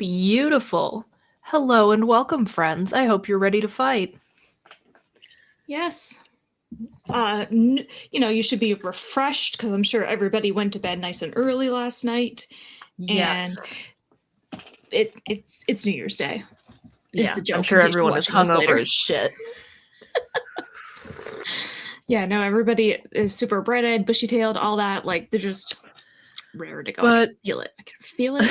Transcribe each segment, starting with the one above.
Beautiful. Hello and welcome, friends. I hope you're ready to fight. Yes. You should be refreshed because I'm sure everybody went to bed nice and early last night. Yes. And it's New Year's Day. Is Yeah, the joke I'm in sure case you're everyone is watching this hungover later. as shit. Yeah, no, everybody is super bright-eyed, bushy-tailed, all that. Like, they're just rare to go. But I can feel it. I can feel it.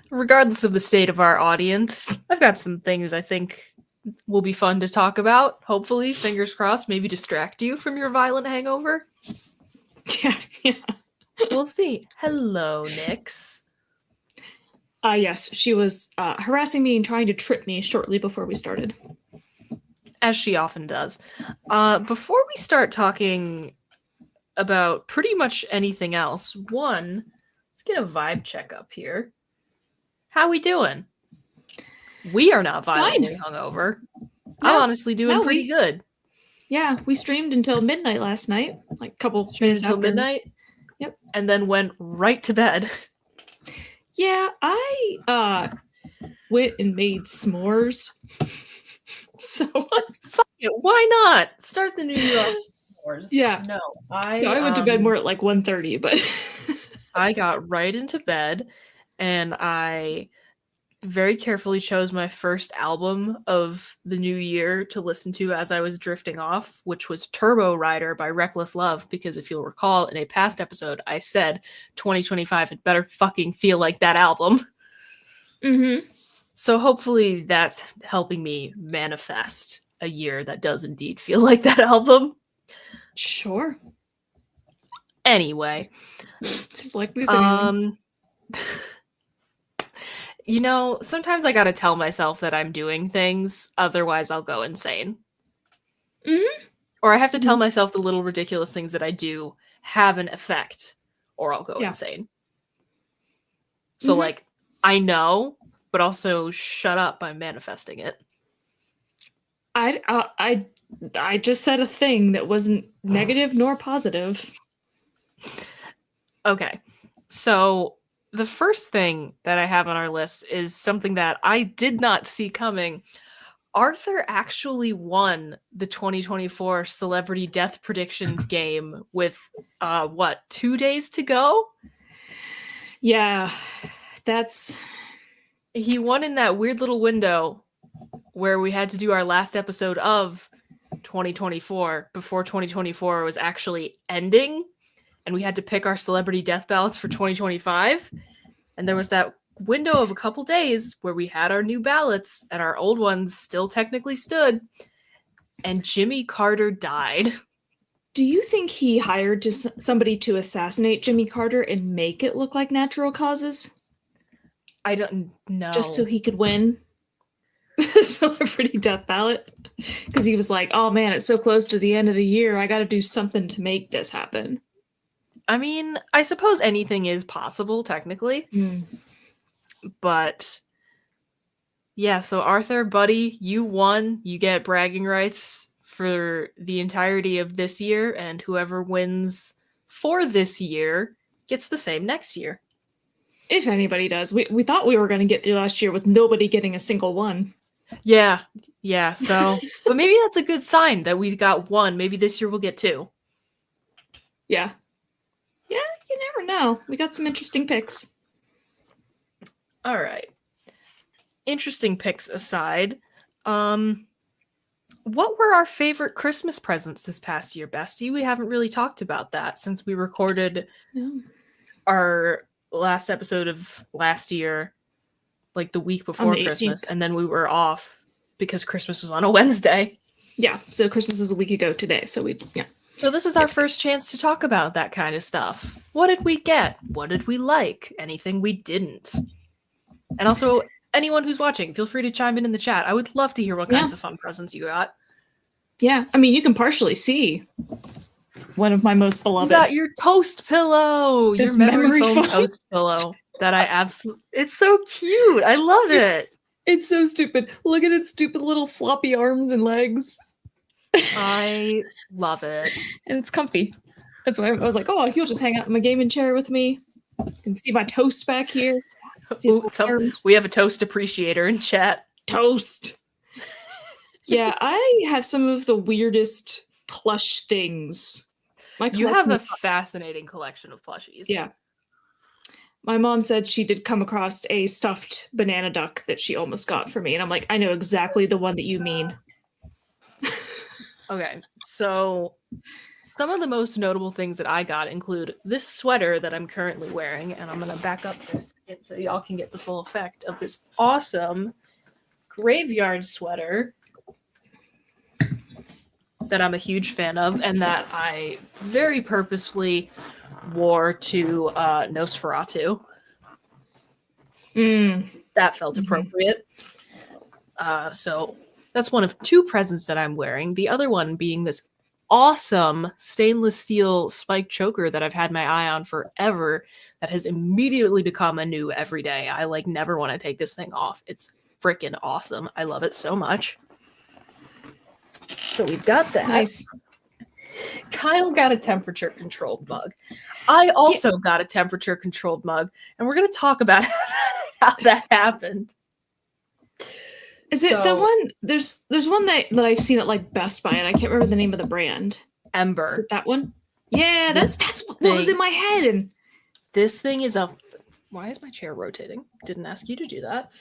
regardless of the state of our audience, I've got some things I think will be fun to talk about. Hopefully, fingers crossed, maybe distract you from your violent hangover. Yeah. We'll see. Hello, Nyx. Yes, she was harassing me and trying to trip me shortly before we started. As she often does. Before we start talking about pretty much anything else, let's get a vibe check up here. How we doing? We are not violently hungover. I'm honestly doing pretty good. Yeah, we streamed until midnight last night, like a couple minutes until after midnight. Yep. And then went right to bed. Yeah, I went and made s'mores. So fuck it, why not? Start the new year off with s'mores. Yeah. No, I went to bed more at like 1:30, but I got right into bed and I very carefully chose my first album of the new year to listen to as I was drifting off, which was Turbo Rider by Reckless Love, because if you'll recall in a past episode, I said 2025 had better fucking feel like that album. Mm-hmm. So hopefully that's helping me manifest a year that does indeed feel like that album. Sure. Anyway. Just like this anyway. You know, sometimes I gotta tell myself that I'm doing things, otherwise I'll go insane. Mm-hmm. Or I have to tell myself the little ridiculous things that I do have an effect, or I'll go Yeah. insane. So, like, I know, but also shut up, I'm manifesting it. I just said a thing that wasn't negative nor positive. Okay, so the first thing that I have on our list is something that I did not see coming. Arthur actually won the 2024 Celebrity Death Predictions game with, 2 days to go? Yeah, He won in that weird little window where we had to do our last episode of 2024 before 2024 was actually ending, and we had to pick our celebrity death ballots for 2025. And there was that window of a couple days where we had our new ballots and our old ones still technically stood, and Jimmy Carter died. Do you think he hired somebody to assassinate Jimmy Carter and make it look like natural causes? I don't know. Just so he could win the celebrity death ballot? Because he was like, oh man, it's so close to the end of the year, I gotta do something to make this happen. I mean, I suppose anything is possible, technically. But yeah, so Arthur, buddy, you won. You get bragging rights for the entirety of this year, and whoever wins for this year gets the same next year. If anybody does. We thought we were going to get through last year with nobody getting a single one. Yeah, so... but maybe that's a good sign that we got one. Maybe this year we'll get two. Yeah. Yeah, you never know. We got some interesting picks. All right. Interesting picks aside, what were our favorite Christmas presents this past year, Bestie? We haven't really talked about that since we recorded our last episode of last year, like the week before Christmas, and then we were off because Christmas was on a Wednesday. Yeah, so Christmas was a week ago today, so So this is our first chance to talk about that kind of stuff. What did we get? What did we like? Anything we didn't? And also, anyone who's watching, feel free to chime in the chat. I would love to hear what kinds of fun presents you got. Yeah, I mean, you can partially see one of my most beloved. You got your toast pillow! This your memory foam toast pillow that I absolutely... It's so cute! I love it! It's so stupid. Look at its stupid little floppy arms and legs. I love it. And it's comfy. That's why I was like, oh, he'll just hang out in the gaming chair with me. You can see my toast back here. See, Ooh, arms. we have a toast appreciator in chat. Toast. Yeah, I have some of the weirdest plush things. My You have collection a of- fascinating collection of plushies. yeah. My mom said she did come across a stuffed banana duck that she almost got for me, and I'm like, I know exactly the one that you mean. Okay, so some of the most notable things that I got include this sweater that I'm currently wearing, and I'm going to back up for a second so y'all can get the full effect of this awesome graveyard sweater that I'm a huge fan of and that I very purposefully wore to Nosferatu. That felt appropriate. So that's one of two presents that I'm wearing. The other one being this awesome stainless steel spike choker that I've had my eye on forever that has immediately become a new everyday. I like never want to take this thing off. It's freaking awesome. I love it so much. So we've got that. Nice. Kyle got a temperature controlled mug. I also got a temperature controlled mug, and we're going to talk about how that happened. Is it the one? There's one that I've seen at like Best Buy, and I can't remember the name of the brand. Ember. Is it that one? Yeah, that's what was in my head. And this thing is a. Why is my chair rotating? Didn't ask you to do that.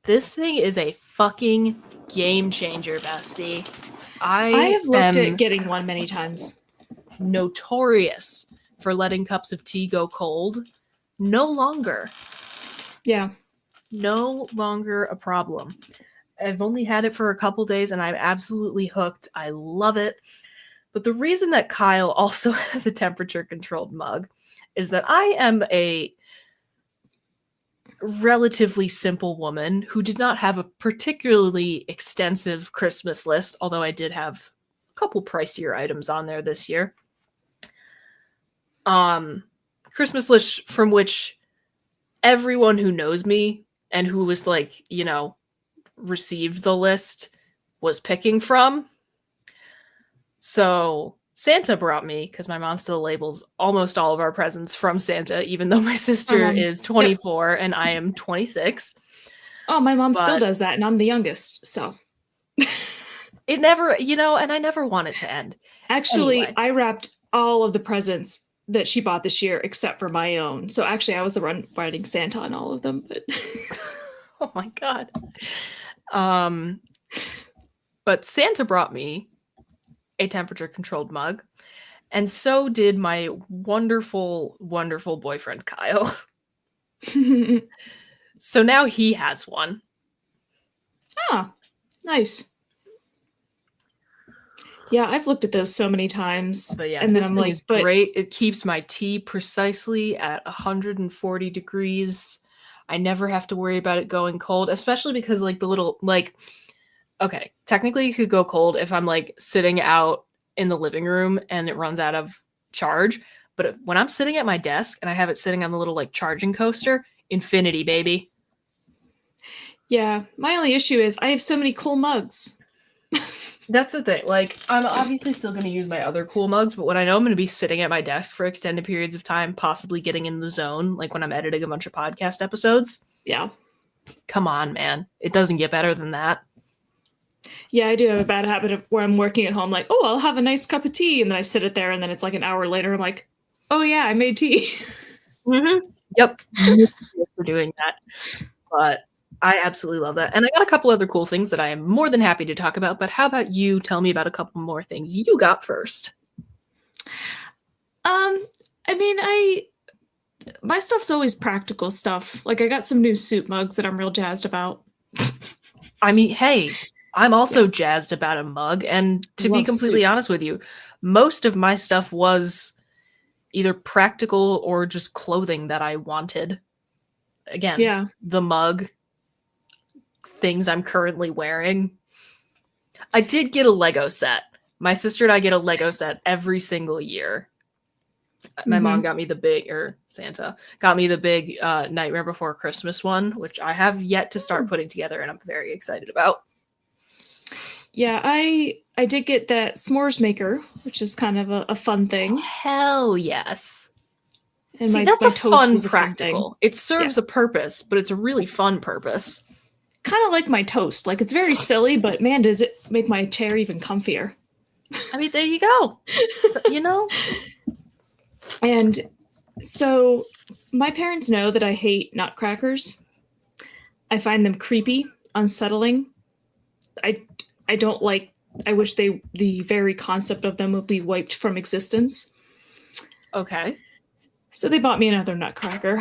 This thing is a fucking game changer, bestie. I have looked at getting one many times. Notorious for letting cups of tea go cold. No longer. Yeah. No longer a problem. I've only had it for a couple days and I'm absolutely hooked. I love it. But the reason that Kyle also has a temperature controlled mug is that I am a relatively simple woman who did not have a particularly extensive Christmas list, although I did have a couple pricier items on there this year. Christmas list from which everyone who knows me and who was like, you know, received the list was picking from. So Santa brought me, because my mom still labels almost all of our presents from Santa, even though my sister is 24 and I am 26. Oh, my mom still does that, and I'm the youngest, so. It never, you know, and I never want it to end. Actually, anyway. I wrapped all of the presents that she bought this year except for my own. So actually, I was the one writing Santa on all of them. But oh my God. But Santa brought me a temperature controlled mug. And so did my wonderful, wonderful boyfriend, Kyle. So now he has one. Ah, nice. Yeah, I've looked at those so many times. But yeah, and then I'm like, but great. It keeps my tea precisely at 140 degrees. I never have to worry about it going cold, especially because like the little, like, okay, technically it could go cold if I'm like sitting out in the living room and it runs out of charge. But when I'm sitting at my desk and I have it sitting on the little like charging coaster, infinity, baby. Yeah, my only issue is I have so many cool mugs. That's the thing. Like, I'm obviously still going to use my other cool mugs, but when I know I'm going to be sitting at my desk for extended periods of time, possibly getting in the zone, like when I'm editing a bunch of podcast episodes. Yeah. Come on, man. It doesn't get better than that. Yeah, I do have a bad habit of where I'm working at home, like, oh, I'll have a nice cup of tea. And then I sit it there and then it's like an hour later. I'm like, oh, yeah, I made tea. Mm-hmm. Yep. For doing that. But I absolutely love that. And I got a couple other cool things that I am more than happy to talk about. But how about you tell me about a couple more things you got first? I mean, my stuff's always practical stuff. Like I got some new soup mugs that I'm real jazzed about. I mean, hey, I'm also jazzed about a mug. And to be completely honest with you, most of my stuff was either practical or just clothing that I wanted. Again, the mug, things I'm currently wearing. I did get a Lego set. My sister and I get a Lego set every single year. My mom got me the big, or Santa got me the big Nightmare Before Christmas one, which I have yet to start putting together and I'm very excited about. Yeah, I did get that s'mores maker, which is kind of a fun thing. Hell yes. And See, my that's a toast fun was a fun thing. practical. It serves a purpose, but it's a really fun purpose. Kind of like my toast. Like, it's very silly, but man, does it make my chair even comfier. I mean, there you go. You know? And so my parents know that I hate nutcrackers. I find them creepy, unsettling. I don't like, I wish the very concept of them would be wiped from existence. Okay. So they bought me another nutcracker.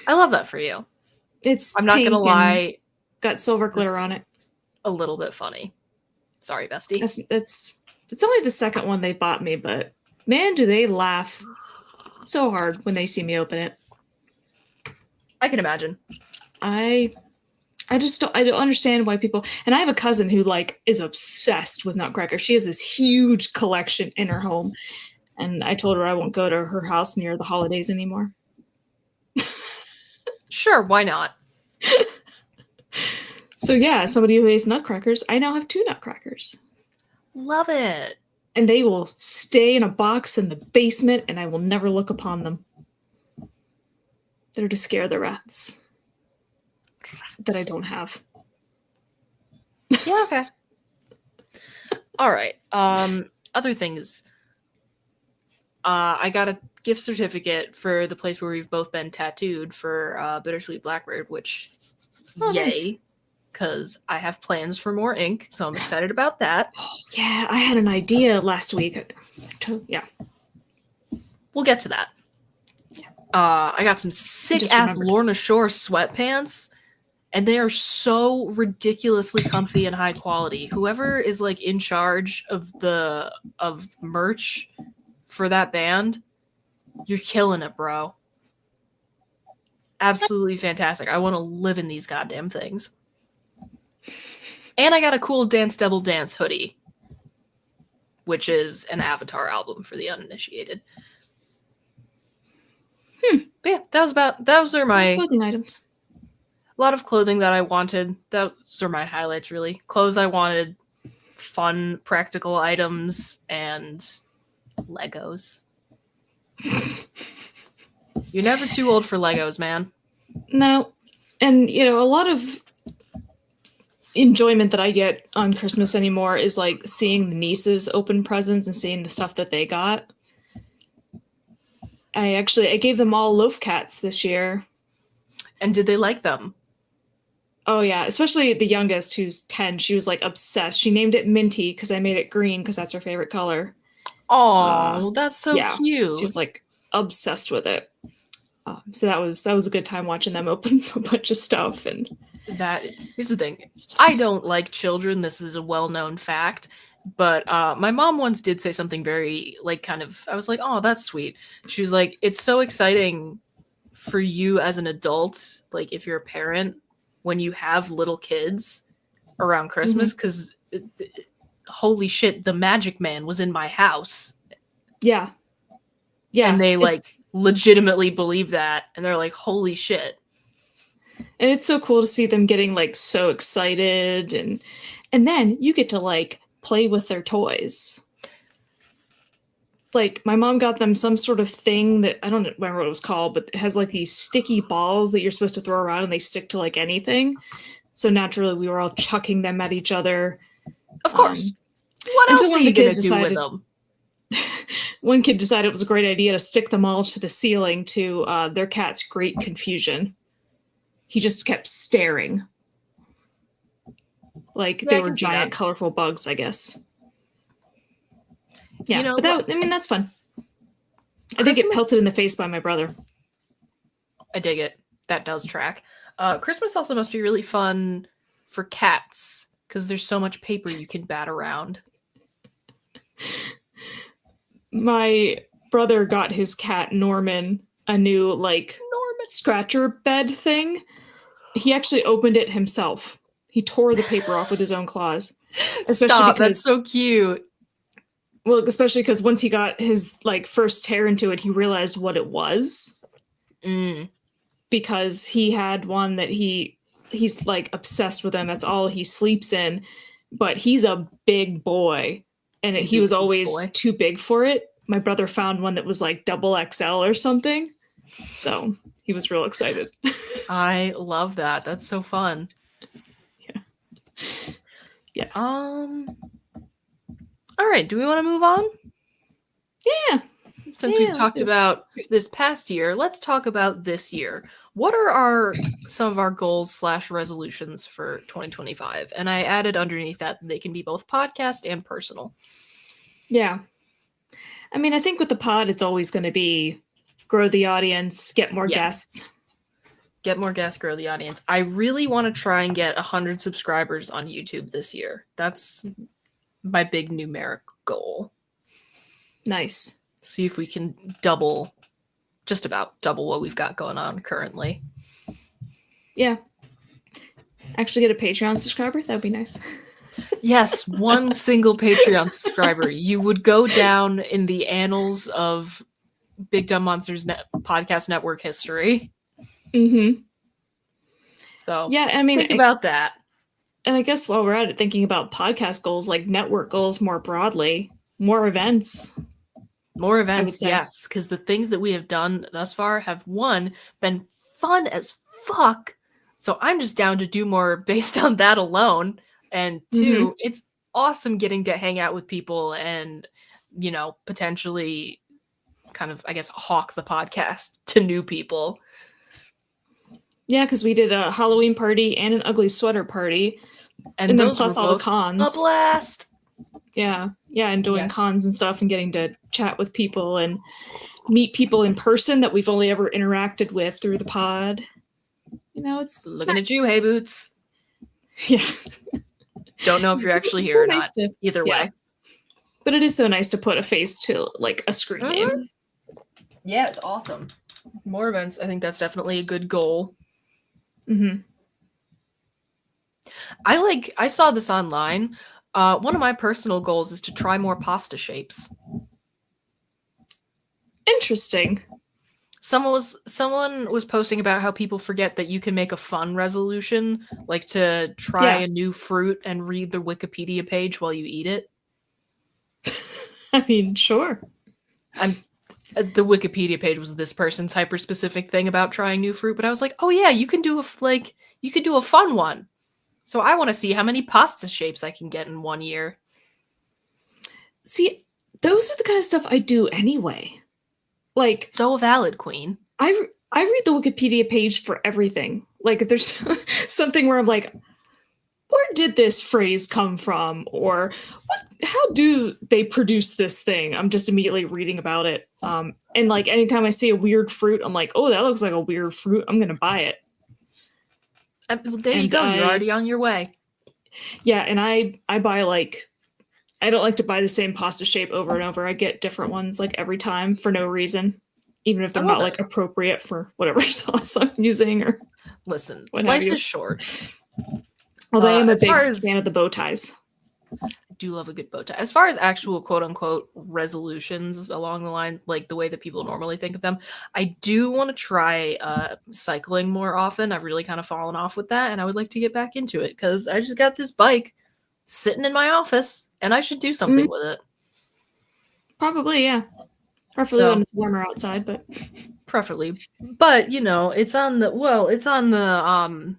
I love that for you. It's I'm not pink gonna and lie, got silver glitter on it. a little bit funny. Sorry, bestie. It's only the second one they bought me, but man, do they laugh so hard when they see me open it. I can imagine. I just don't, I don't understand why people, and I have a cousin who like is obsessed with nutcrackers. She has this huge collection in her home, and I told her I won't go to her house near the holidays anymore. Sure, why not? So yeah, somebody who hates nutcrackers, I now have 2 nutcrackers. Love it. And they will stay in a box in the basement, and I will never look upon them. They're to scare the rats that I don't have. Yeah, okay. All right. Other things. I got a gift certificate for the place where we've both been tattooed for Bittersweet Blackbird, which yay, because I have plans for more ink, so I'm excited about that. Oh, yeah, I had an idea last week. Yeah. We'll get to that. I got some sick ass Lorna Shore sweatpants, and they are so ridiculously comfy and high quality. Whoever is like in charge of merch for that band, you're killing it, bro. Absolutely fantastic. I want to live in these goddamn things. And I got a cool Dance Devil Dance hoodie, which is an Avatar album for the uninitiated. But yeah, those are my clothing items. A lot of clothing that I wanted. Those are my highlights, really. Clothes I wanted, fun, practical items, and Legos. You're never too old for Legos, man. No. And, you know, a lot of enjoyment that I get on Christmas anymore is like seeing the nieces open presents and seeing the stuff that they got. I gave them all loaf cats this year. And did they like them? Oh yeah, especially the youngest, who's 10. She was like obsessed. She named it Minty because I made it green because that's her favorite color. Oh, that's so cute. She was like obsessed with it. So that was a good time watching them open a bunch of stuff. And here's the thing. I don't like children. This is a well-known fact. But my mom once did say something very, like, kind of, I was like, oh, that's sweet. She was like, it's so exciting for you as an adult, like, if you're a parent, when you have little kids around Christmas, because holy shit, the Magic Man was in my house. Yeah. Yeah. And they, like, legitimately believe that. And they're like, holy shit. And it's so cool to see them getting, like, so excited. And then you get to, like, play with their toys. Like, my mom got them some sort of thing that I don't remember what it was called, but it has like these sticky balls that you're supposed to throw around and they stick to like anything. So naturally we were all chucking them at each other. Of course. What else are you gonna do with them? One kid decided it was a great idea to stick them all to the ceiling, to their cat's great confusion. He just kept staring. Like they were giant, colorful bugs, I guess. Yeah, but that's fun. I did get pelted in the face by my brother. I dig it. That does track. Christmas also must be really fun for cats, because there's so much paper you can bat around. My brother got his cat, Norman, a new, like, scratcher bed thing. He actually opened it himself. He tore the paper off with his own claws. Stop, that's so cute. Well, especially because once he got his, like, first tear into it, he realized what it was. Because he had one that he's, like, obsessed with him. That's all he sleeps in. But he's a big boy. And he was always too big for it. My brother found one that was, like, double XL or something. So he was real excited. I love that. That's so fun. Yeah. Yeah. All right. Do we want to move on? Yeah. Since Yeah, we've let's talked do it. about this past year, let's talk about this year. What are some of our goals / resolutions for 2025? And I added underneath that they can be both podcast and personal. Yeah. I mean, I think with the pod, it's always going to be grow the audience, get more Yeah. guests. Get more guests, grow the audience. I really want to try and get 100 subscribers on YouTube this year. That's my big numeric goal. Nice. See if we can just about double what we've got going on currently. Yeah. Actually get a Patreon subscriber. That would be nice. Yes, one single Patreon subscriber. You would go down in the annals of Big Dumb Monsters podcast network history. Mm-hmm. So yeah, I mean, think about that. And I guess while we're at it, thinking about podcast goals, like network goals more broadly, more events. More events, yes, because the things that we have done thus far have, one, been fun as fuck. So I'm just down to do more based on that alone. And two, it's awesome getting to hang out with people and, potentially kind of, I guess, hawk the podcast to new people. Yeah, because we did a Halloween party and an ugly sweater party. And then plus all the cons. A blast. Yeah, and doing cons and stuff and getting to chat with people and meet people in person that we've only ever interacted with through the pod. It's looking at you, Hey Boots. Yeah. Don't know if you're actually here or nice not. Either way. But it is so nice to put a face to like a screen name. Yeah, it's awesome. More events. I think that's definitely a good goal. Mm-hmm. I saw this online. One of my personal goals is to try more pasta shapes. Interesting. Someone was posting about how people forget that you can make a fun resolution, like to try a new fruit and read the Wikipedia page while you eat it. I mean, sure. The Wikipedia page was this person's hyper-specific thing about trying new fruit, but I was like, oh yeah, you can do a fun one. So I want to see how many pasta shapes I can get in 1 year. See, those are the kind of stuff I do anyway. Like, so valid, Queen. I read the Wikipedia page for everything. Like, if there's something where I'm like, where did this phrase come from? Or how do they produce this thing? I'm just immediately reading about it. And like anytime I see a weird fruit, I'm like, oh, that looks like a weird fruit. I'm gonna buy it. There you go. You're already on your way. Yeah, and I buy like, I don't like to buy the same pasta shape over and over. I get different ones like every time for no reason, even if they're not like appropriate for whatever sauce I'm using or. Listen, life is short. Although I am a big fan of the bow ties. I do love a good bow tie. As far as actual quote-unquote resolutions along the line, like the way that people normally think of them, I do want to try cycling more often. I've really kind of fallen off with that, and I would like to get back into it because I just got this bike sitting in my office, and I should do something with it. Probably, yeah. Preferably when it's warmer outside, but... Preferably. But, it's on the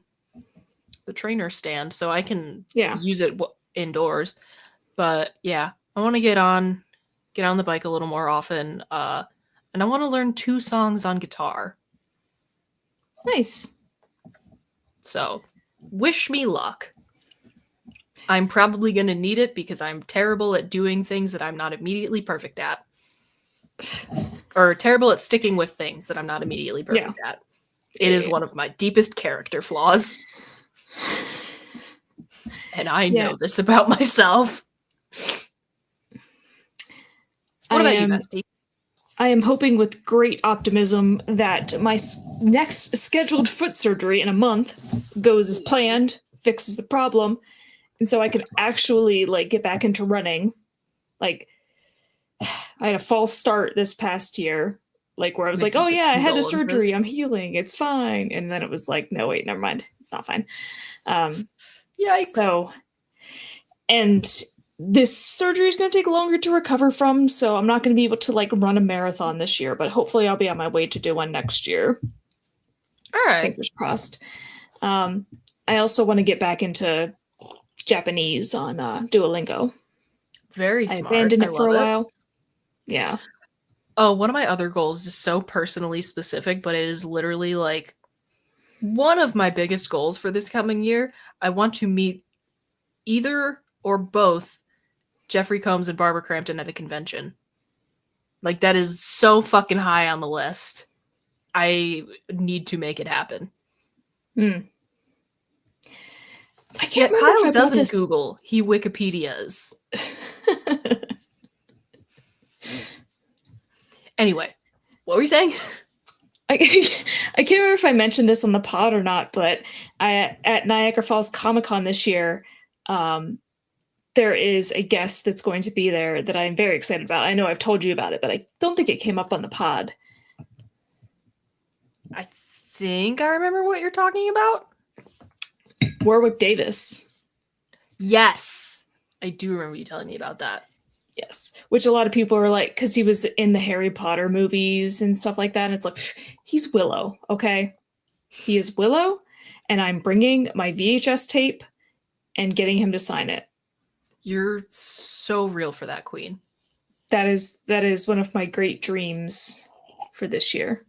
trainer stand, so I can use it indoors. But yeah, I want to get on the bike a little more often, and I want to learn 2 songs on guitar. Nice. So wish me luck. I'm probably going to need it because I'm terrible at doing things that I'm not immediately perfect at, or terrible at sticking with things that I'm not immediately perfect at. It is one of my deepest character flaws. And I know this about myself. What about you, Bestie? I am hoping with great optimism that my next scheduled foot surgery in a month goes as planned, fixes the problem, and so I can actually like get back into running. Like, I had a false start this past year, like where I was like, oh yeah, I had the surgery, I'm healing, it's fine. And then it was like, no, wait, never mind, it's not fine. Yikes. So, and this surgery is going to take longer to recover from, so I'm not going to be able to like run a marathon this year, but hopefully I'll be on my way to do one next year. All right. Fingers crossed. I also want to get back into Japanese on Duolingo. Very I smart. abandoned I it for a love it. while. Yeah. Oh, one of my other goals is so personally specific, but it is literally like one of my biggest goals for this coming year. I want to meet either or both Jeffrey Combs and Barbara Crampton at a convention. Like, that is so fucking high on the list. I need to make it happen. I can't Yeah, remember if Kyle I bought doesn't this. Google. He Wikipedias. Anyway, what were you saying? I can't remember if I mentioned this on the pod or not, but at Niagara Falls Comic-Con this year, there is a guest that's going to be there that I'm very excited about. I know I've told you about it, but I don't think it came up on the pod. I think I remember what you're talking about. Warwick Davis. Yes. I do remember you telling me about that. Yes. Which a lot of people are like, because he was in the Harry Potter movies and stuff like that. And it's like, he's Willow, okay? He is Willow, and I'm bringing my VHS tape and getting him to sign it. You're so real for that, Queen. That is one of my great dreams for this year.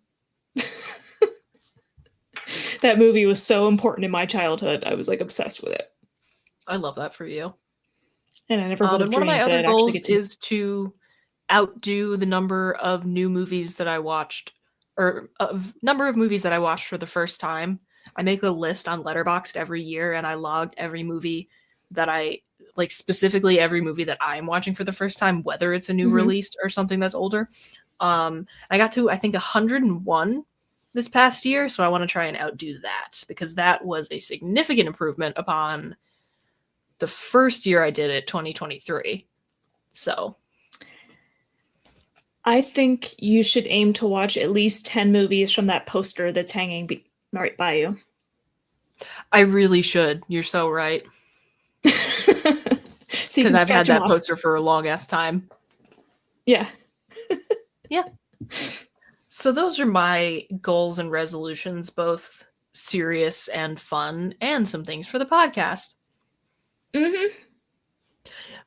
That movie was so important in my childhood. I was like obsessed with it. I love that for you. And I never would have And one of dreamed my that other I'd actually goals get to. is to outdo the number of new movies that I watched, or number of movies that I watched for the first time. I make a list on Letterboxd every year, and I log every movie that I like, specifically every movie that I'm watching for the first time, whether it's a new release or something that's older. I got to, I think, 101 this past year, so I want to try and outdo that, because that was a significant improvement upon the first year I did it, 2023. So I think you should aim to watch at least 10 movies from that poster that's hanging right by you. I really should. You're so right. Because I've had that poster for a long ass time. Yeah. Yeah. So those are my goals and resolutions, both serious and fun, and some things for the podcast.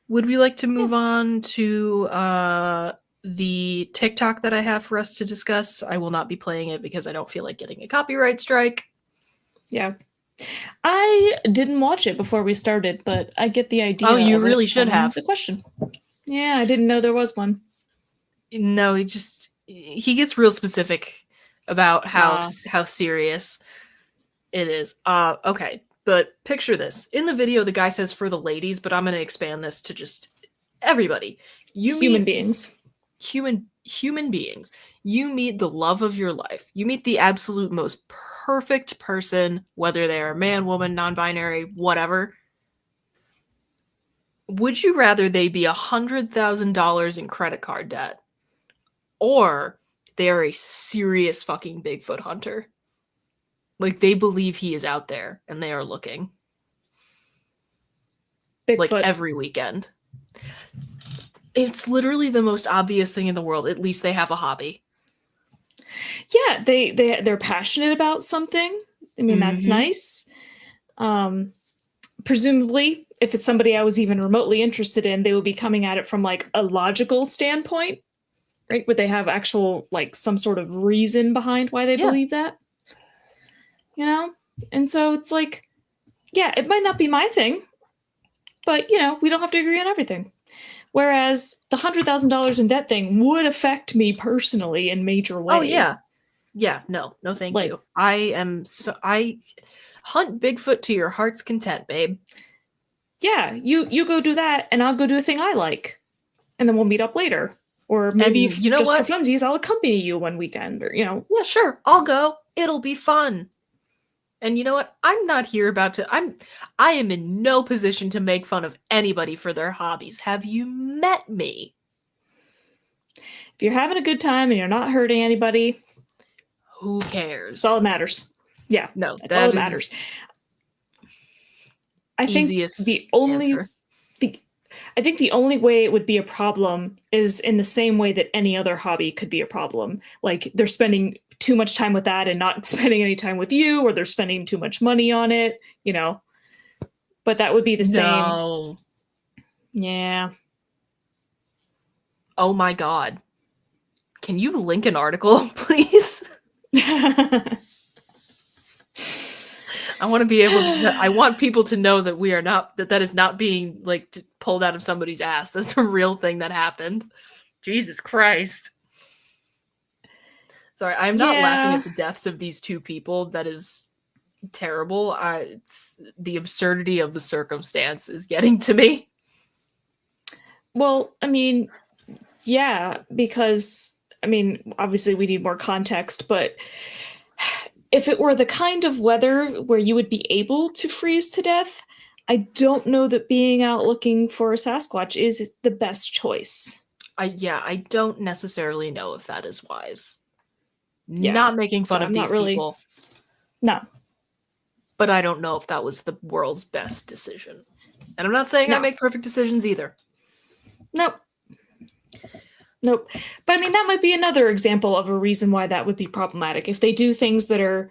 Would we like to move on to the TikTok that I have for us to discuss? I will not be playing it because I don't feel like getting a copyright strike. Yeah. I didn't watch it before we started, but I get the idea. Oh, you really should have. The question. Yeah, I didn't know there was one. No, he gets real specific about how serious it is. Okay, but picture this. In the video, the guy says for the ladies, but I'm going to expand this to just everybody. Human beings. Human beings. You meet the love of your life. You meet the absolute most perfect person, whether they are man, woman, non-binary, whatever. Would you rather they be $100,000 in credit card debt, or they are a serious fucking Bigfoot hunter? Like, they believe he is out there and they are looking. Bigfoot. Like, every weekend. It's literally the most obvious thing in the world. At least they have a hobby. Yeah, they're passionate about something. I mean, that's nice. Presumably, if it's somebody I was even remotely interested in, they would be coming at it from like a logical standpoint, right? Would they have actual, like, some sort of reason behind why they believe that? You know? And so it's like, yeah, it might not be my thing, but, you know, we don't have to agree on everything. Whereas the $100,000 in debt thing would affect me personally in major ways. Oh, yeah. Yeah, no, thank you. I hunt Bigfoot to your heart's content, babe. Yeah, you go do that, and I'll go do a thing I like. And then we'll meet up later. Or maybe and you know just what? for funsies, I'll accompany you one weekend, or, you know. Yeah, sure, I'll go. It'll be fun. And you know what? I'm not here I am in no position to make fun of anybody for their hobbies. Have you met me? If you're having a good time and you're not hurting anybody, who cares? That's all that matters. Yeah. No, that's all that matters. I think the only I think the only way it would be a problem is in the same way that any other hobby could be a problem. Like they're spending too much time with that and not spending any time with you, or they're spending too much money on it, you know. But that would be the same. No. Yeah. Oh my god. Can you link an article, please? I want to be able to. I want people to know that we are not that is not being like pulled out of somebody's ass. That's a real thing that happened. Jesus Christ. Sorry, I'm not laughing at the deaths of these two people. That is terrible. It's the absurdity of the circumstance is getting to me. Well, I mean, yeah, because I mean, obviously we need more context, but if it were the kind of weather where you would be able to freeze to death, I don't know that being out looking for a Sasquatch is the best choice. I don't necessarily know if that is wise. Yeah. Not making fun So of I'm these not really- people. No. But I don't know if that was the world's best decision. And I'm not saying I No. make perfect decisions either. Nope. Nope. But I mean, that might be another example of a reason why that would be problematic. If they do things that are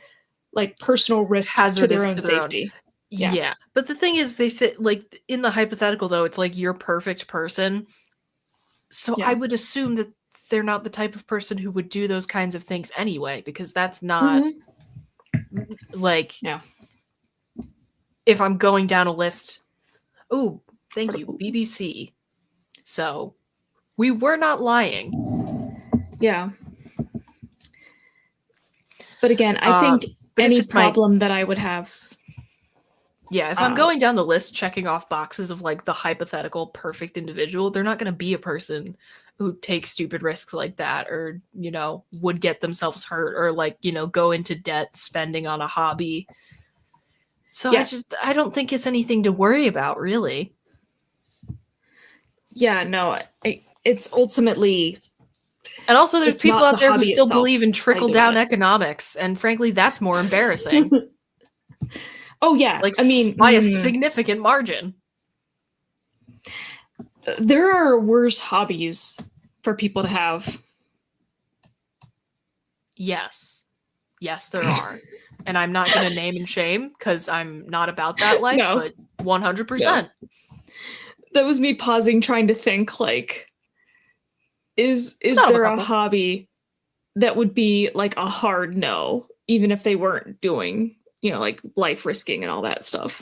like personal risks to their Hazardous own to their own. safety. Yeah. But the thing is, they say, like, in the hypothetical, though, it's like you're a perfect person. So Yeah. I would assume that they're not the type of person who would do those kinds of things anyway, because that's not, like, Yeah. if I'm going down a list. Oh, thank you, BBC. So we were not lying. Yeah. But again, I think but if any it's my- problem that I would have. Yeah, if I'm going down the list checking off boxes of like the hypothetical perfect individual, they're not going to be a person who takes stupid risks like that, or, you know, would get themselves hurt, or like, you know, go into debt spending on a hobby. So Yeah. I don't think it's anything to worry about, really. Yeah, no, it's ultimately. And also there's It's people not out the there who hobby still itself, believe in how you trickle do down it. economics, and frankly that's more embarrassing. Oh yeah, Like, I mean, by a significant margin. there are worse hobbies for people to have. Yes, there are. And I'm not going to name and shame because I'm not about that life, No. but 100%. That was me pausing, trying to think. Like, is Not there a a couple. hobby that would be like a hard no, even if they weren't doing, you know, like life risking and all that stuff?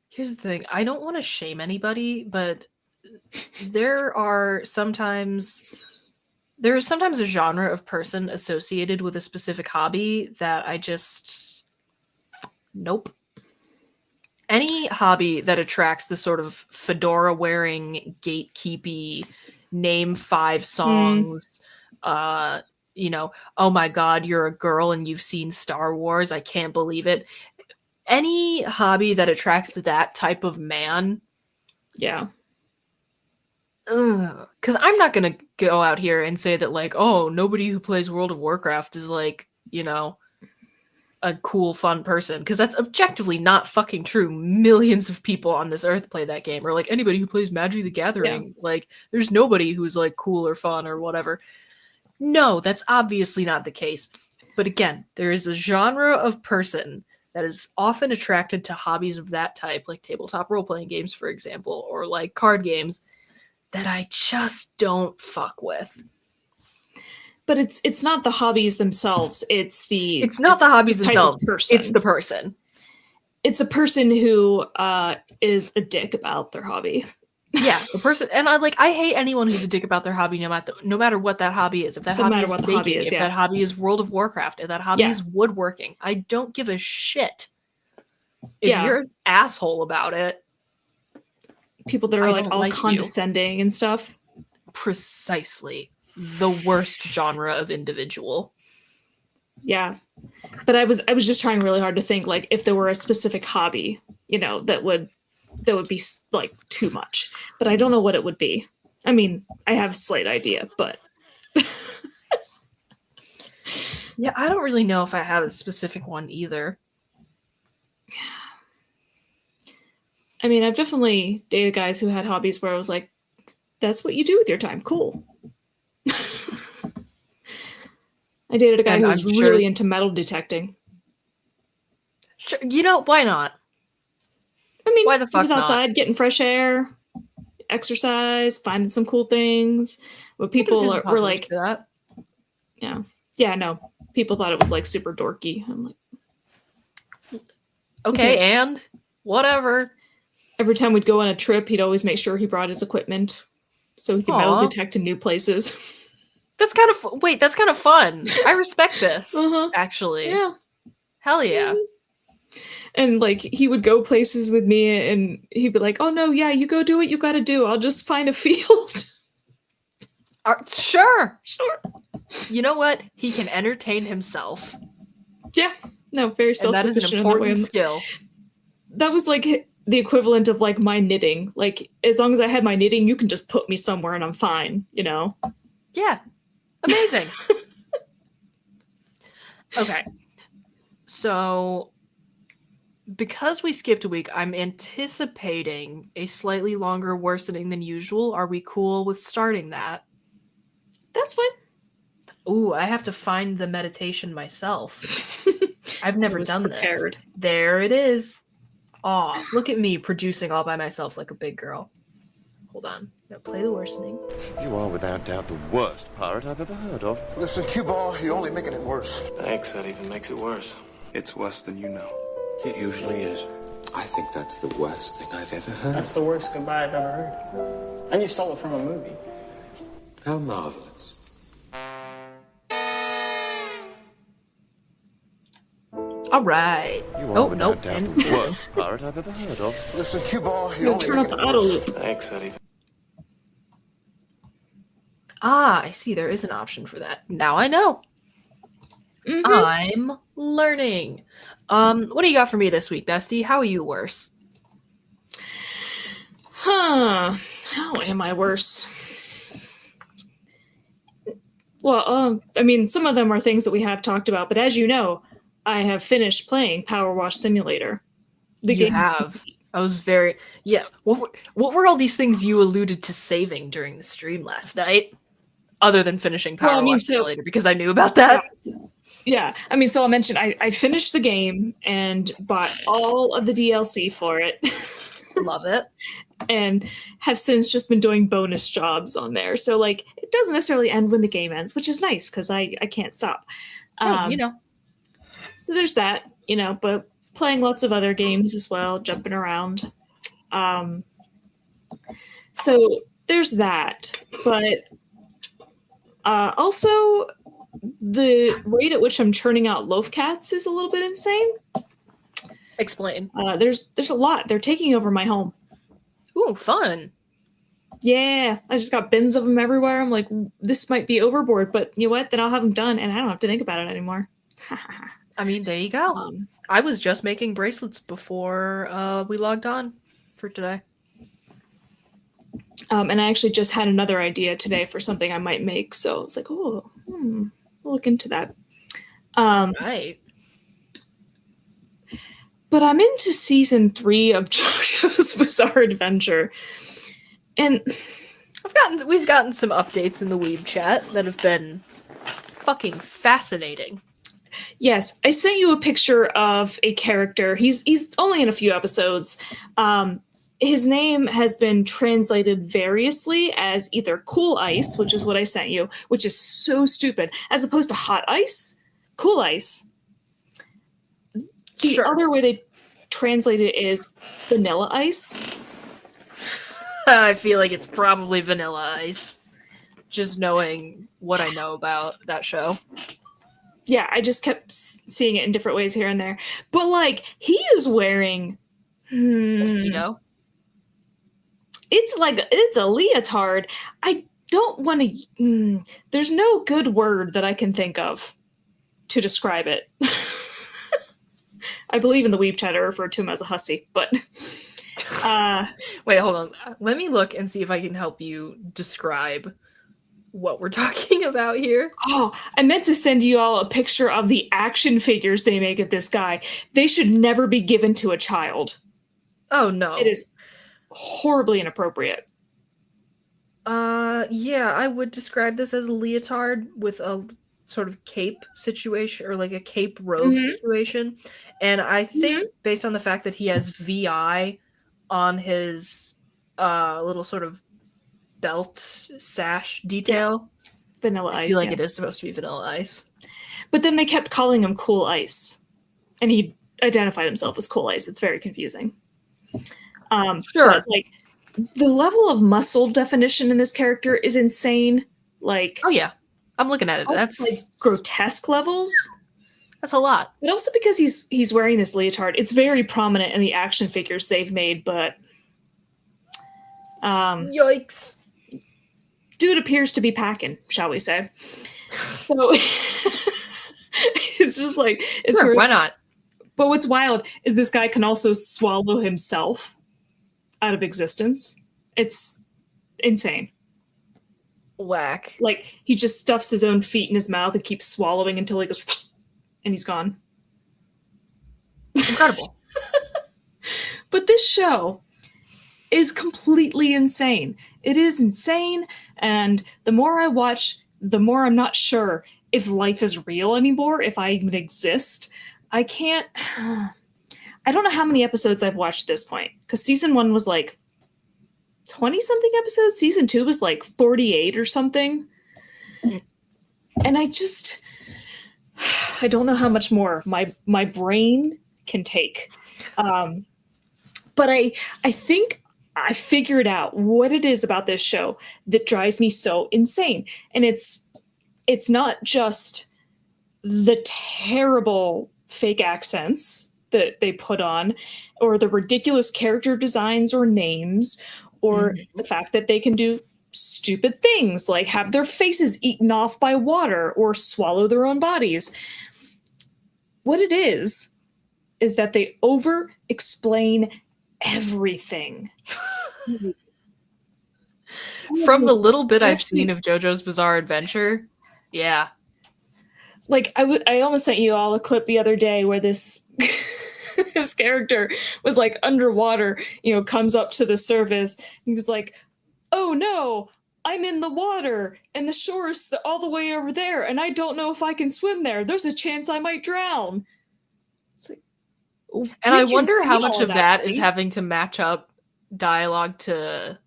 Here's the thing. I don't want to shame anybody, but there is sometimes a genre of person associated with a specific hobby that I just, nope. Any hobby that attracts the sort of fedora wearing, gatekeepy, name 5 songs, you know, oh my god, you're a girl and you've seen Star Wars, I can't believe it. Any hobby that attracts that type of man. Yeah. Because I'm not going to go out here and say that, like, oh, nobody who plays World of Warcraft is, like, you know, a cool, fun person. Because that's objectively not fucking true. Millions of people on this earth play that game. Or, like, anybody who plays Magic the Gathering. Yeah. Like, there's nobody who's, like, cool or fun or whatever. No, that's obviously not the case. But again, there is a genre of person that is often attracted to hobbies of that type, like tabletop role-playing games, for example, or, like, card games, that I just don't fuck with. But it's not the hobbies themselves. It's the hobbies themselves. Person. It's the person. It's a person who is a dick about their hobby. Yeah, the person. And I hate anyone who's a dick about their hobby, no matter what that hobby is. If that hobby is baking, if that hobby is World of Warcraft, if that hobby is woodworking, I don't give a shit. If you're an asshole about it. People that are like all condescending and stuff. Precisely. The worst genre of individual. Yeah. But I was just trying really hard to think, like, if there were a specific hobby, you know, that would be like too much. But I don't know what it would be. I mean, I have a slight idea, but yeah, I don't really know if I have a specific one either. I mean, I've definitely dated guys who had hobbies where I was like, that's what you do with your time. Cool. I dated a guy And who I'm was sure- really into metal detecting. Sure, why not? I mean, Why the he was fuck not? outside getting fresh air, exercise, finding some cool things. But people There's a were positive like, to that. yeah, no. People thought it was like super dorky. I'm like, Okay, cares? and whatever. every time we'd go on a trip, he'd always make sure he brought his equipment so he could metal Aw. detect in new places. That's kind of wait. That's kind of fun. I respect this. Uh-huh. Actually, Yeah. hell yeah. And like he would go places with me and he'd be like, oh no, yeah, you go do what you gotta do. I'll just find a field. Sure. Sure. You know what? He can entertain himself, Yeah. No, very and that is an self-sufficient in that way. important skill. That was like the equivalent of like my knitting. Like as long as I had my knitting, you can just put me somewhere and I'm fine, you know? Yeah, amazing. Okay, so because we skipped a week, I'm anticipating a slightly longer worsening than usual. Are we cool with starting that? That's fine. Ooh, I have to find the meditation myself. I've I never was done prepared. this. There it is. Aw, look at me producing all by myself like a big girl. Hold on. Now play the worsening. You are without doubt the worst pirate I've ever heard of. Listen, cue ball, you're only making it worse. Thanks, that even makes it worse. It's worse than you know. It usually is. I think that's the worst thing I've ever heard. That's the worst goodbye I've ever heard. And you stole it from a movie. How marvelous. All right. You are Oh, without nope. doubt And the worst pirate I've ever heard of. Listen, cue ball, you're No, only turn off making the it auto worse. loop. Thanks, that even. I see. There is an option for that. Now I know. Mhm. I'm learning. What do you got for me this week, Bestie? How are you worse? Huh. How am I worse? Well, I mean, some of them are things that we have talked about, but as you know, I have finished playing Power Wash Simulator. The You game have. I was very What were all these things you alluded to saving during the stream last night? Other than finishing Power Well, I mean, Wash so- Simulator, because I knew about that. Yeah, I mean, so I'll mention I finished the game and bought all of the DLC for it, Love it. and have since just been doing bonus jobs on there. So like, it doesn't necessarily end when the game ends, which is nice because I can't stop. Hey, you know. So there's that, but playing lots of other games as well, jumping around. So there's that, but also the rate at which I'm churning out loaf cats is a little bit insane. Explain. There's a lot. They're taking over my home. Ooh, fun. Yeah, I just got bins of them everywhere. I'm like, this might be overboard, but you know what? Then I'll have them done, and I don't have to think about it anymore. I mean, there you go. Um, I was just making bracelets before we logged on for today. and I actually just had another idea today for something I might make, so I was like, oh, we'll look into that. Right. But I'm into season 3 of JoJo's Bizarre Adventure, and We've gotten some updates in the Weeb chat that have been fucking fascinating. yes, I sent you a picture of a character. He's only in a few episodes. His name has been translated variously as either Cool Ice, which is what I sent you, which is so stupid, as opposed to Hot Ice, Cool Ice. The Sure. other way they translate it is Vanilla Ice. I feel like it's probably Vanilla Ice. Just knowing what I know about that show. Yeah, I just kept seeing it in different ways here and there. But like, he is wearing. Speedo. It's a leotard. I don't want to. There's no good word that I can think of to describe it. I believe in the Weeb chat I refer to him as a hussy, but Wait, hold on. Let me look and see if I can help you describe what we're talking about here. oh, I meant to send you all a picture of the action figures they make of this guy. They should never be given to a child. Oh no. It is horribly inappropriate. Yeah, I would describe this as a leotard with a sort of cape situation, or like a cape robe situation. And I think based on the fact that he has VI on his little sort of belt sash detail, Vanilla I Ice. feel like yeah. it is supposed to be Vanilla Ice. But then they kept calling him Cool Ice, and he identified himself as Cool Ice. It's very confusing. Sure. But, like, the level of muscle definition in this character is insane. Like, Oh yeah, I'm looking at it. That's like grotesque levels. that's a lot. But also because he's wearing this leotard, it's very prominent in the action figures they've made. But Yikes. dude appears to be packing, shall we say? So it's just like it's Sure, very- why not? But what's wild is this guy can also swallow himself out of existence. It's insane. Whack. Like, he just stuffs his own feet in his mouth and keeps swallowing until he goes and he's gone. Incredible. But this show is completely insane. It is insane, and the more I watch, the more I'm not sure if life is real anymore, if I even exist. I can't... I don't know how many episodes I've watched at this point, because season 1 was like 20-something episodes. Season 2 was like 48 or something. And I don't know how much more my brain can take. But I think I figured out what it is about this show that drives me so insane. And it's not just the terrible fake accents that they put on, or the ridiculous character designs or names, or the fact that they can do stupid things like have their faces eaten off by water or swallow their own bodies. What it is that they over explain everything. From the little bit I've seen of JoJo's Bizarre Adventure, yeah. Like, I almost sent you all a clip the other day where this this character was like underwater, comes up to the surface. He was like, "Oh no, I'm in the water and the shore's all the way over there, and I don't know if I can swim there. There's a chance I might drown." It's like, And I we can wonder how see much all of that is buddy. having to match up dialogue to,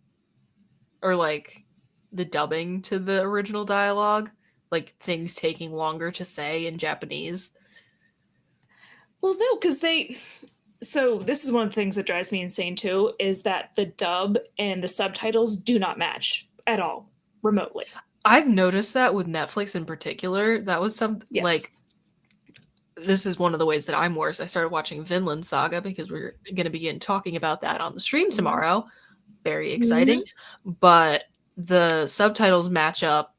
or like the dubbing to the original dialogue, like things taking longer to say in Japanese. Well, no, because so this is one of the things that drives me insane too, is that the dub and the subtitles do not match at all, remotely. I've noticed that with Netflix in particular. That was Yes. like, this is one of the ways that I'm worse. I started watching Vinland Saga because we're going to begin talking about that on the stream tomorrow. Very exciting. But the subtitles match up,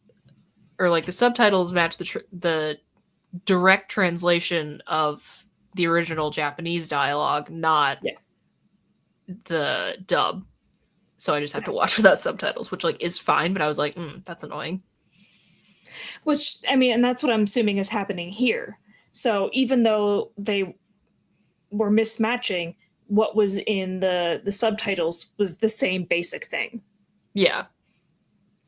or like the subtitles match the direct translation of the original Japanese dialogue, not the dub. So I just have to watch without subtitles, which like is fine, but I was like, that's annoying. Which, I mean, and that's what I'm assuming is happening here. So even though they were mismatching, what was in the subtitles was the same basic thing. Yeah.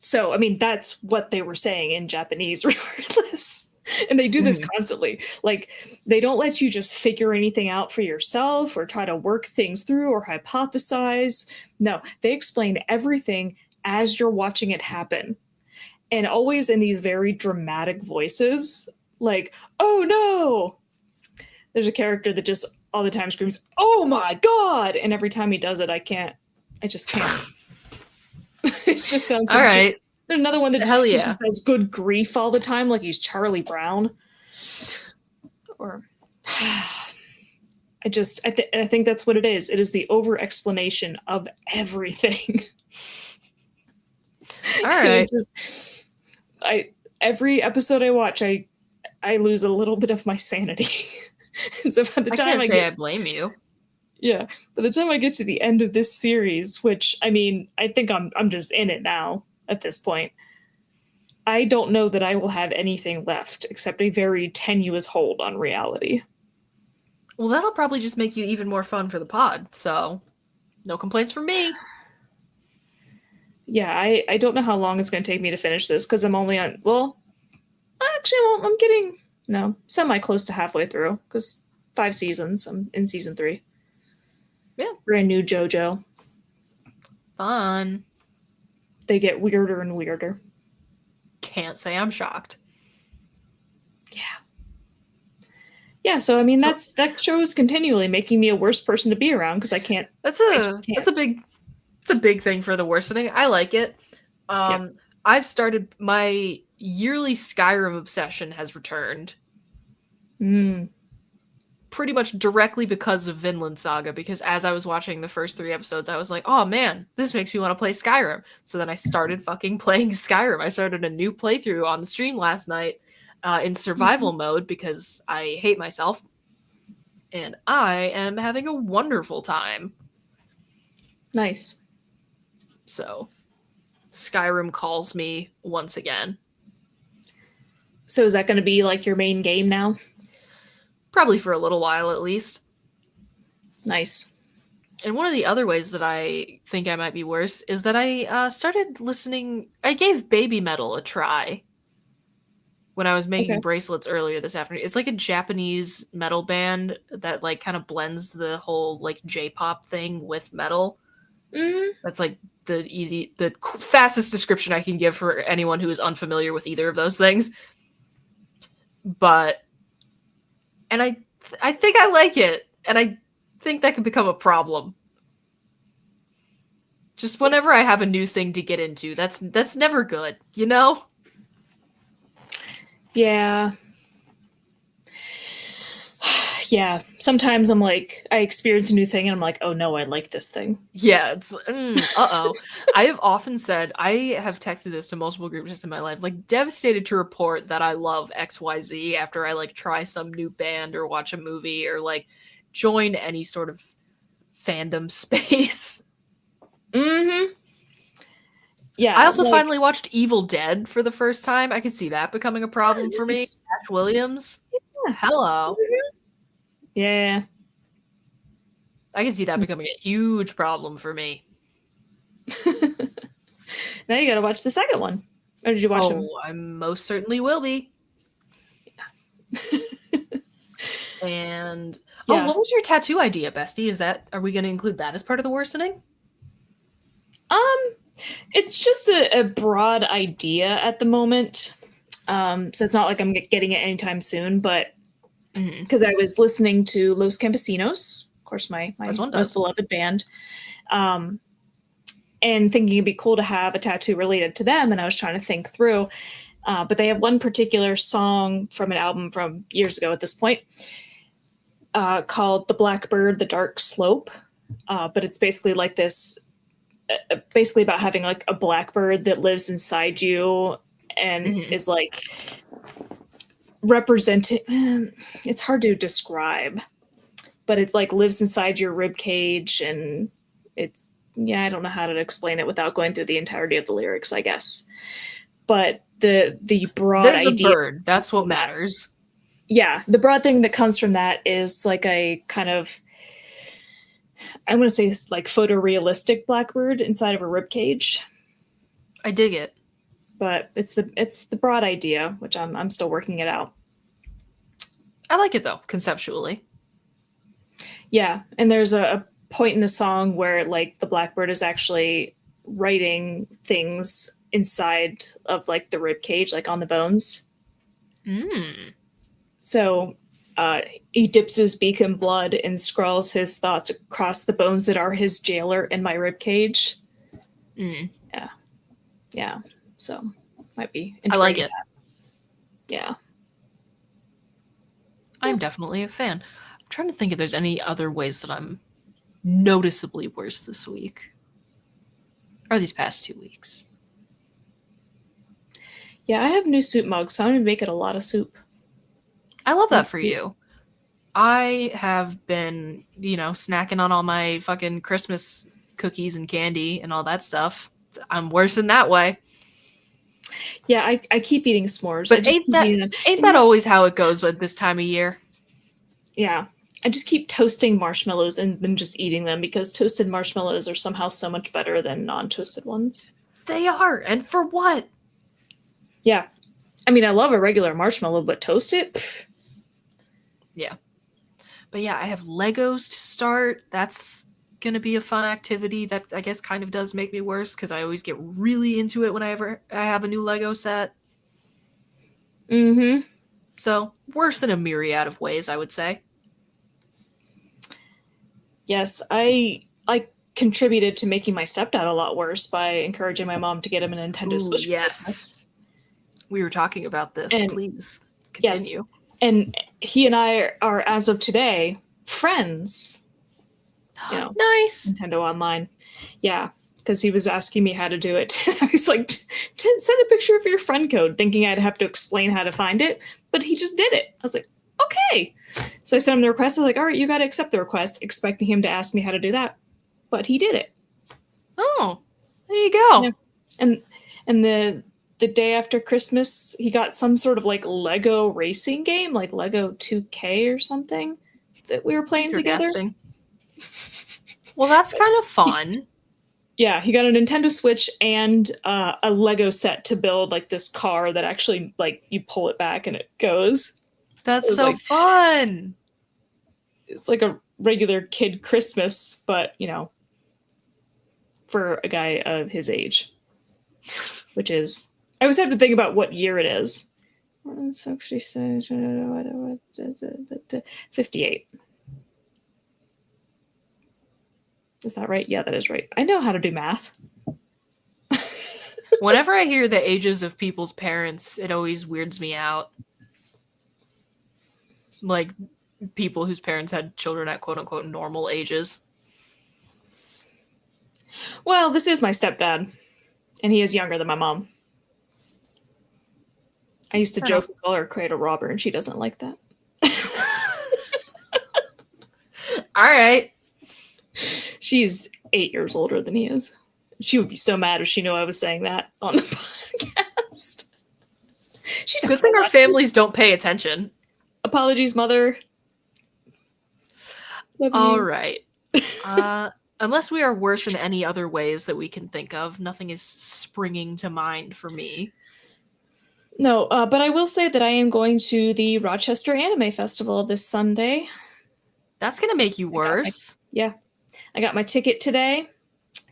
So, I mean, that's what they were saying in Japanese regardless. And they do this constantly. Like, they don't let you just figure anything out for yourself or try to work things through or hypothesize. No, they explain everything as you're watching it happen. And always in these very dramatic voices. Like, "Oh no!" There's a character that just all the time screams, "Oh my God!" And every time he does it, I just can't. It just sounds so All stupid. right. There's another one that Hell yeah. just says "good grief" all the time, like he's Charlie Brown. Or I think that's what it is. It is the over explanation of everything. All And right. every episode I watch, I lose a little bit of my sanity. So by the I time can't say I blame you. by the time I get to the end of this series, which I mean, I think I'm just in it now at this point. I don't know that I will have anything left except a very tenuous hold on reality. Well, that'll probably just make you even more fun for the pod. So No complaints from me. Yeah, I don't know how long it's going to take me to finish this because I'm only on, well, actually, I'm getting, no, semi close to halfway through because 5 seasons. I'm in season 3. Yeah. Brand new JoJo. Fun. They get weirder and weirder. Can't say I'm shocked. Yeah, so I mean, So- that show is continually making me a worse person to be around because I can't. That's I a just can't. it's a big thing for the worsening. I like it. I've started my yearly Skyrim obsession has returned. Mm, Pretty much directly because of Vinland Saga, because as I was watching the first 3 episodes, I was like, oh man, this makes me want to play Skyrim. So then I started fucking playing Skyrim. I started a new playthrough on the stream last night in survival mode because I hate myself. And I am having a wonderful time. nice. So Skyrim calls me once again. So is that going to be like your main game now? Probably for a little while at least. Nice. And one of the other ways that I think I might be worse is that I started listening. I gave Baby Metal a try when I was making Okay. bracelets earlier this afternoon. It's like a Japanese metal band that like kind of blends the whole like J-pop thing with metal. Mm, That's like the fastest description I can give for anyone who is unfamiliar with either of those things. But, and I think I like it, and I think that could become a problem. Just whenever I have a new thing to get into, that's never good, you know? yeah. Yeah. Sometimes I'm like, I experience a new thing and I'm like, oh no, I like this thing. Yeah, it's uh-oh. I have often said, I have texted this to multiple groups in my life, like devastated to report that I love XYZ after I like try some new band or watch a movie or like join any sort of fandom space. Mm-hmm. Yeah. I also like, finally watched Evil Dead for the first time. I could see that becoming a problem for me. nice. Ash Williams. Yeah. Hello. Yeah. I can see that becoming a huge problem for me. Now you got to watch the second one. Or did you watch them? I most certainly will be. And Yeah. what was your tattoo idea, Bestie? Are we going to include that as part of the worsening? It's just a broad idea at the moment. So it's not like I'm getting it anytime soon, but because I was listening to Los Campesinos, of course, my As one most does. beloved band, and thinking it'd be cool to have a tattoo related to them. And I was trying to think through, but they have one particular song from an album from years ago at this point called "The Blackbird, the Dark Slope," but it's basically like this. Basically about having like a blackbird that lives inside you and is like representing it's hard to describe, but it like lives inside your rib cage, and it's I don't know how to explain it without going through the entirety of the lyrics, I guess. But the broad There's idea, a bird. That's what matters. yeah, the broad thing that comes from that is like a kind of, I'm going to say like photorealistic blackbird inside of a rib cage, I dig it. but it's the broad idea, which I'm still working it out. I like it though, conceptually. Yeah, and there's a point in the song where like the blackbird is actually writing things inside of like the rib cage, like on the bones. So he dips his beak in blood and scrawls his thoughts across the bones that are his jailer in my rib cage. Yeah. So might be. I like integrating it. that. Yeah. I'm definitely a fan. I'm trying to think if there's any other ways that I'm noticeably worse this week. Or these past 2 weeks. Yeah, I have new soup mugs, so I'm gonna make it a lot of soup. I love that for you. I have been, snacking on all my fucking Christmas cookies and candy and all that stuff. I'm worse in that way. Yeah, I keep eating s'mores. But I just keep eating them. ain't that always how it goes with this time of year? Yeah. I just keep toasting marshmallows and then just eating them because toasted marshmallows are somehow so much better than non-toasted ones. They are, and for what? Yeah. I mean, I love a regular marshmallow, but toast it? Pff. Yeah. But yeah, I have Legos to start. That's gonna be a fun activity. That I guess kind of does make me worse because I always get really into it whenever I have a new Lego set. Mm-hmm. So worse in a myriad of ways, I would say. Yes, I contributed to making my stepdad a lot worse by encouraging my mom to get him a Nintendo Ooh, Switch for yes. Christmas. We were talking about this. And- Please yes. continue. And he and I are, as of today, friends. You know, Nice. Nintendo Online. Yeah, because he was asking me how to do it. I was like, send a picture of your friend code, thinking I'd have to explain how to find it. But he just did it. I was like, okay. So I sent him the request. I was like, all right, you got to accept the request, expecting him to ask me how to do that. But he did it. Oh, there you go. Yeah. And the day after Christmas, he got some sort of like Lego racing game, like Lego 2K or something, that we were playing together. Interesting. Well, that's kind of fun. Yeah, he got a Nintendo Switch and a Lego set to build like this car that actually like you pull it back and it goes. That's it's so like, fun. it's like a regular kid Christmas, but you know, for a guy of his age, which is I always have to think about what year it is. 58. Is that right? Yeah, that is right. I know how to do math. Whenever I hear the ages of people's parents, it always weirds me out. Like people whose parents had children at quote unquote normal ages. Well, this is my stepdad, and he is younger than my mom. I used to Fair joke and call her Cradle Robber, and she doesn't like that. All right. She's 8 years older than he is. She would be so mad if she knew I was saying that on the podcast. She's Good thing our families don't pay attention. Apologies, mother. Love All you. right. Unless we are worse in any other ways that we can think of, nothing is springing to mind for me. No, but I will say that I am going to the Rochester Anime Festival this Sunday. That's going to make you got my- worse. Yeah, I got my ticket today.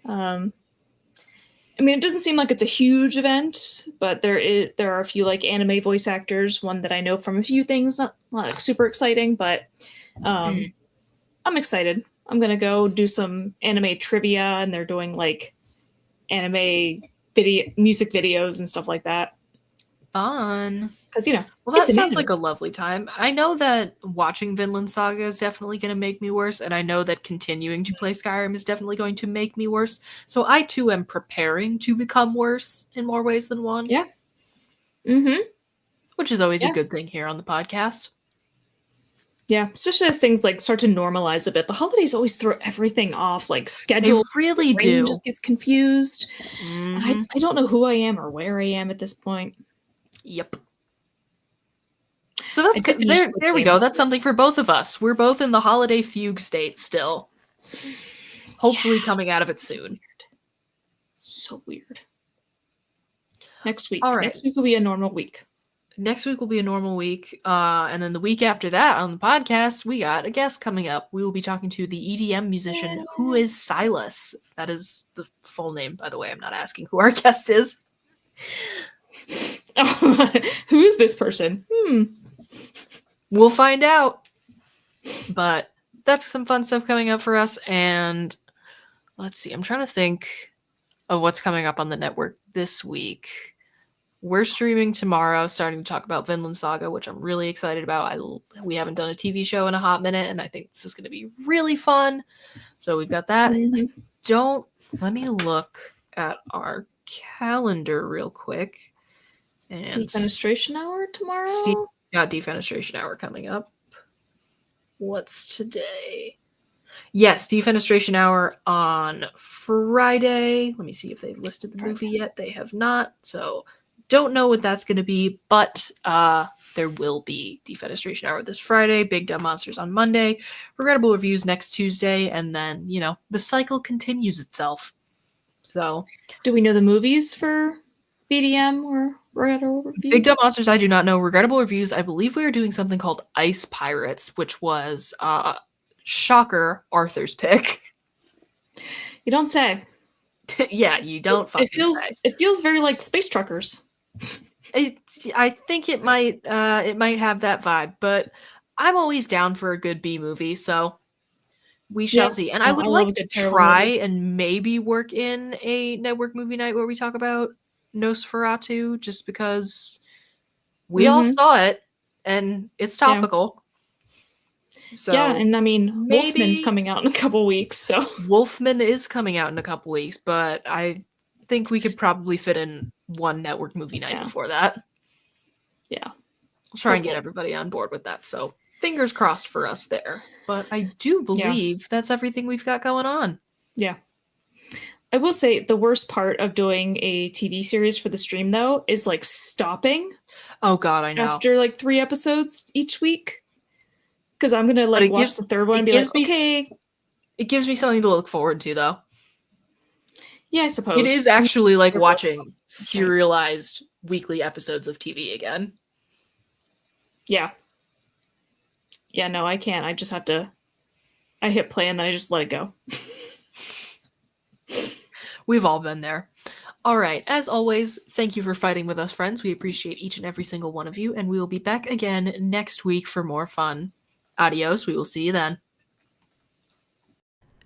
I mean, it doesn't seem like it's a huge event, but there are a few like anime voice actors. One that I know from a few things, not like super exciting, but I'm excited. I'm gonna go do some anime trivia, and they're doing like anime music videos and stuff like that. Fun. Because you know, Well, that it's an sounds anime. like a lovely time. I know that watching Vinland Saga is definitely going to make me worse, and I know that continuing to play Skyrim is definitely going to make me worse. So I too am preparing to become worse in more ways than one. Yeah. Mm-hmm. Which is always Yeah. a good thing here on the podcast. Yeah, especially as things like start to normalize a bit. The holidays always throw everything off. Like They schedule really brain do. just gets confused. And Mhm. I don't know who I am or where I am at this point. Yep. So that's I did finish there. Squid There we Game. go. That's something for both of us. We're both in the holiday fugue state still. Hopefully, coming out of it soon. So weird. Next week. All right. Next week will be a normal week. Next week will be a normal week, and then the week after that on the podcast, we got a guest coming up. We will be talking to the EDM musician who is Silas. That is the full name, by the way. I'm not asking who our guest is. Who is this person? We'll find out. But that's some fun stuff coming up for us. And let's see, I'm trying to think of what's coming up on the network this week. We're streaming tomorrow, starting to talk about Vinland Saga, which I'm really excited about. We haven't done a TV show in a hot minute, and I think this is going to be really fun. So we've got that. Let me look at our calendar real quick. And Defenestration hour tomorrow? Steve got Defenestration Hour coming up. What's today? Yes, Defenestration Hour on Friday. Let me see if they've listed the movie yet. They have not. So don't know what that's going to be, but there will be Defenestration Hour this Friday, Big Dumb Monsters on Monday, Regrettable Reviews next Tuesday, and then, the cycle continues itself. So, Do we know the movies for BDM or Regrettable Review? Big Dumb Monsters, I do not know. Regrettable Reviews, I believe we are doing something called Ice Pirates, which was, shocker, Arthur's pick. You don't say. Yeah, you don't fucking say. It feels very like Space Truckers. I think it might have that vibe, but I'm always down for a good B movie, so we shall see. And I would love a like to good terrible try movie. and maybe work in a network movie night where we talk about Nosferatu, just because we all saw it and it's topical. So yeah, and I mean, maybe- Wolfman's coming out in a couple weeks, so Wolfman is coming out in a couple weeks, but I think we could probably fit in one network movie night Yeah. before that. yeah. I'll try and get Hopefully. everybody on board with that. So fingers crossed for us there. But I do believe that's everything we've got going on. Yeah. I will say the worst part of doing a TV series for the stream, though, is like stopping Oh God, I know. after like 3 episodes each week. Because I'm going to But like it watch gives- the third one it and be gives like, me okay. It gives me something to look forward to, though. Yeah, I suppose. It is actually like They're both watching serialized weekly episodes of TV again. Yeah. Yeah, no, I can't. I just have to. I hit play and then I just let it go. We've all been there. All right. As always, thank you for fighting with us, friends. We appreciate each and every single one of you, and we will be back again next week for more fun. Adios. We will see you then.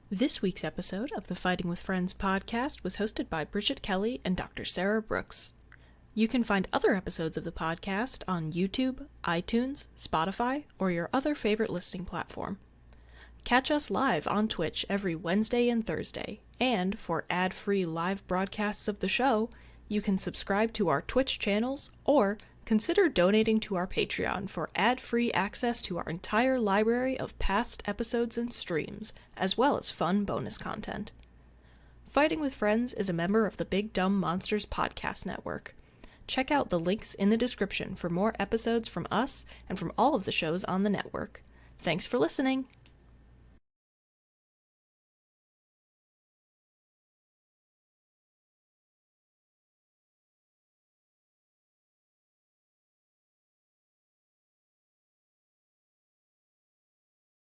This week's episode of the Fighting with Friends podcast was hosted by Bridget Kelly and Dr. Sarah Brooks. You can find other episodes of the podcast on YouTube, iTunes, Spotify, or your other favorite listening platform. Catch us live on Twitch every Wednesday and Thursday, and for ad-free live broadcasts of the show, you can subscribe to our Twitch channels or consider donating to our Patreon for ad-free access to our entire library of past episodes and streams, as well as fun bonus content. Fighting with Friends is a member of the Big Dumb Monsters podcast network. Check out the links in the description for more episodes from us and from all of the shows on the network. Thanks for listening!